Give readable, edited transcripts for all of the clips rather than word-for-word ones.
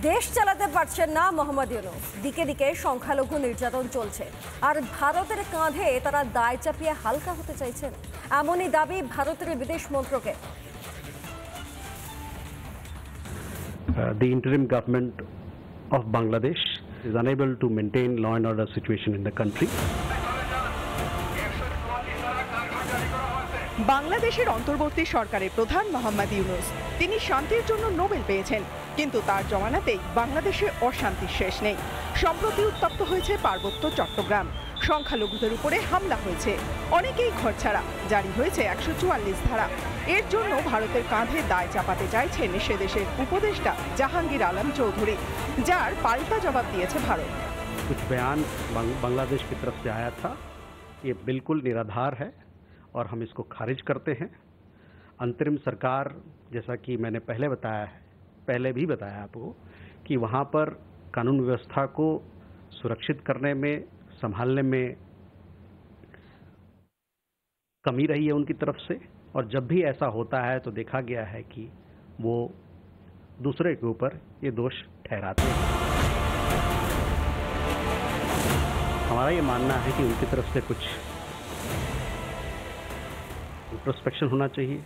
দেশ চালাতে পারছেন না মোহাম্মদ ইউনূস, দিকে দিকে সংখ্যালঘু নির্যাতন চলছে, আর ভারতের কাঁধে তারা দায় চাপিয়ে হালকা হতে চাইছেন, এমনই দাবি ভারতের বিদেশ মন্ত্রকের। The interim government of Bangladesh is unable to maintain law and order situation in the country. বাংলাদেশের অন্তর্বর্তী সরকারের প্রধান মোহাম্মদ ইউনূস, তিনি শান্তির জন্য নোবেল পেয়েছেন, কিন্তু তার জমানাতেই বাংলাদেশে অশান্তির শেষ নেই। সম্প্রতি উত্তপ্ত হয়েছে পার্বত্য চট্টগ্রাম, সংখ্যালঘুদের উপরে হামলা হয়েছে, অনেকেই ঘরছাড়া, জারি হয়েছে 144 ধারা। এর জন্য ভারতের কাঁধে দায় চাপাতে চাইছেন সে দেশের উপদেষ্টা জাহাঙ্গীর আলম চৌধুরী, যার পাল্টা জবাব দিয়েছে ভারত। कुछ बयान बांग्लादेश की तरफ से आया था, ये बिल्कुल निराधार है और हम इसको खारिज करते हैं। अंतरिम सरकार, जैसा कि मैंने पहले भी बताया आपको कि वहाँ पर कानून व्यवस्था को सुरक्षित करने में, संभालने में कमी रही है उनकी तरफ से, और जब भी ऐसा होता है तो देखा गया है कि वो दूसरे के ऊपर ये दोष ठहराते हैं। हमारा ये मानना है कि उनकी तरफ से कुछ इंट्रोस्पेक्शन होना चाहिए,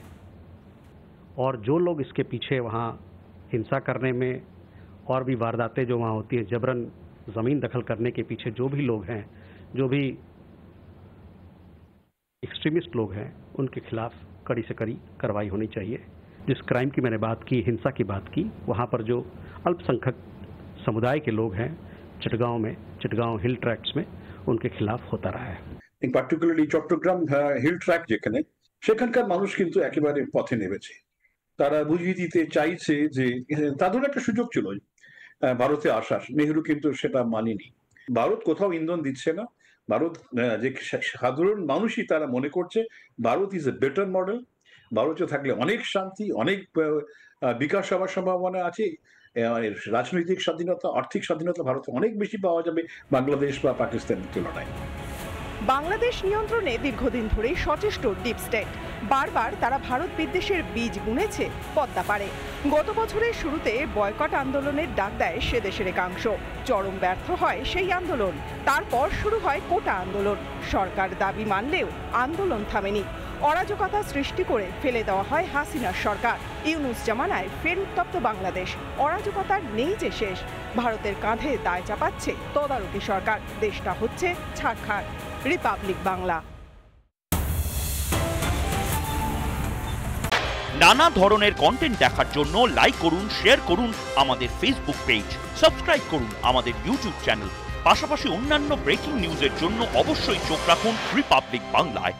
और जो लोग इसके पीछे वहाँ हिंसा करने में और भी वारदातें जो वहाँ होती है, जबरन ज़मीन दखल करने के पीछे जो भी लोग हैं, जो भी एक्सट्रीमिस्ट लोग हैं, उनके खिलाफ कड़ी से कड़ी कार्रवाई होनी चाहिए। जिस क्राइम की मैंने बात की, हिंसा की बात की, वहाँ पर जो अल्पसंख्यक समुदाय के लोग हैं चिटगांव हिल ट्रैक्ट्स में, उनके खिलाफ होता रहा है। পার্টিকুলারলি চট্টগ্রাম হিল ট্র্যাক যেখানে, সেখানকার মানুষ কিন্তু একেবারে পথে নেমেছে। তারা বুঝিয়ে দিতে চাইছে যে তাদের একটা সুযোগ ছিল ভারতে আসার, নেহরু কিন্তু সেটা মানেনি। ভারত কোথাও ইন্ধন দিচ্ছে না। ভারত যে সাধারণ মানুষই তারা মনে করছে Bharat is a better model, ভারতে থাকলে অনেক শান্তি, অনেক বিকাশ হওয়ার সম্ভাবনা আছে, রাজনৈতিক স্বাধীনতা, আর্থিক স্বাধীনতা ভারতে অনেক বেশি পাওয়া যাবে বাংলাদেশ বা পাকিস্তানের তুলনায়। বাংলাদেশ নিয়ন্ত্রণে দীর্ঘদিন ধরে সচেষ্ট ডিপ স্টেট, বারবার তারা ভারত বিদ্বেষের বীজ বুনেছে পদ্মা পারে। গত বছরের শুরুতে বয়কট আন্দোলনের ডাক দেয় সে দেশের একাংশ, চরম ব্যর্থ হয় সেই আন্দোলন। তারপর শুরু হয় কোটা আন্দোলন, সরকার দাবি মানলেও আন্দোলন থামেনি। অরাজকতা সৃষ্টি করে ফেলে দেওয়া হয় হাসিনার সরকার। ইউনূস জামানায় ফের উত্তপ্ত বাংলাদেশ, অরাজকতার নেই যে শেষ। ভারতের কাঁধে দায় চাপাচ্ছে তদারকি সরকার, দেশটা হচ্ছে ছারখার। রিপাবলিক বাংলা। নানা ধরনের কন্টেন্ট দেখার জন্য লাইক করুন, শেয়ার করুন আমাদের ফেসবুক পেজ, সাবস্ক্রাইব করুন আমাদের ইউটিউব চ্যানেল। পাশাপাশি অন্যান্য ব্রেকিং নিউজের জন্য অবশ্যই চোখ রাখুন রিপাবলিক বাংলায়।